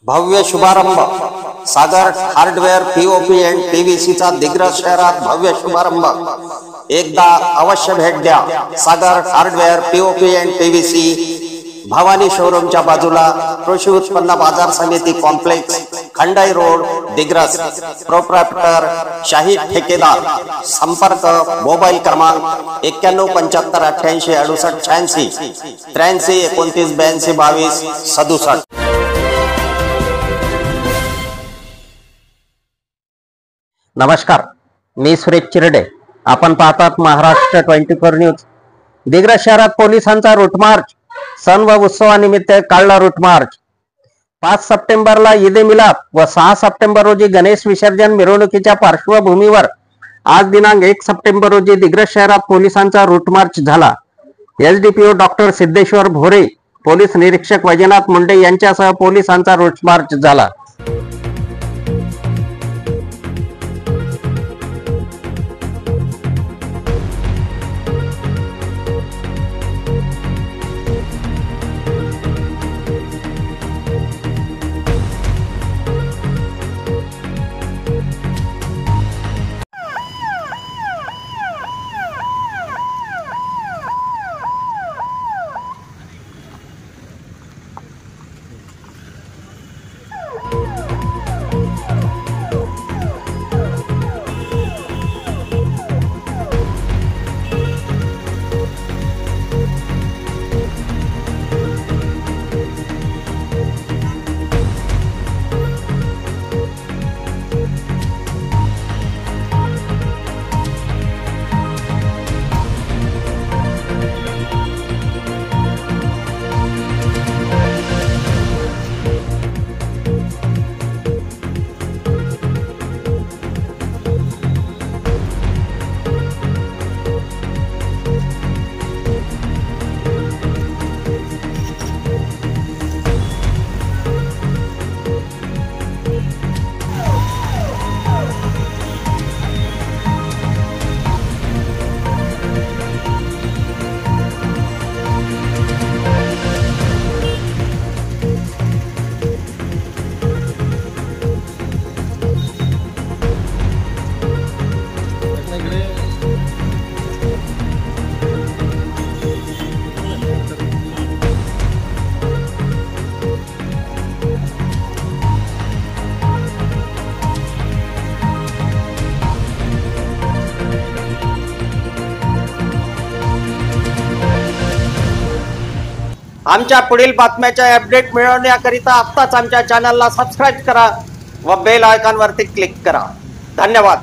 भव्य शुभारंभ Sagar hardware POP and PVC चा दिग्रस शहरात भव्य शुभारंभ। एकदा अवश्य भेट द्या। Sagar hardware POP and PVC, Bhavani शोरूमच्या बाजूला, कृषी उत्पन्न बाजार समिती complex, Khandai road, Digras. Proprietor Shahid Thekedar. संपर्क मोबाईल क्रमांक 9175886886 83 29 82 22 67। नमस्कार, मी सुरेश चिरडे। आपण पाहतात महाराष्ट्र 24 न्यूज। दिग्रस शहरात पोलिसांचा रूट मार्च। सण व उत्सवानिमित्त काढला रूट मार्च। 5 सप्टेंबरला ईद ए मिलाद व 6 सप्टेंबर रोजी गणेश विसर्जन मिरवणुकीच्या पार्श्वभूमीवर आज दिनांक 1 सप्टेंबर रोजी दिग्रस शहरात पोलिसांचा रूट मार्च झाला। एसडीपीओ डॉक्टर सिद्धेश्वर भोरे, पोलीस निरीक्षक वैजनाथ मुंडे यांच्यासह पोलिसांचा रूट मार्च झाला। आमच्या पुढील बातम्याच्या अपडेट मिळवण्याकरिता आत्ताच आमच्या चॅनलला सबस्क्राइब करा व बेल आयकॉनवरती क्लिक करा। धन्यवाद।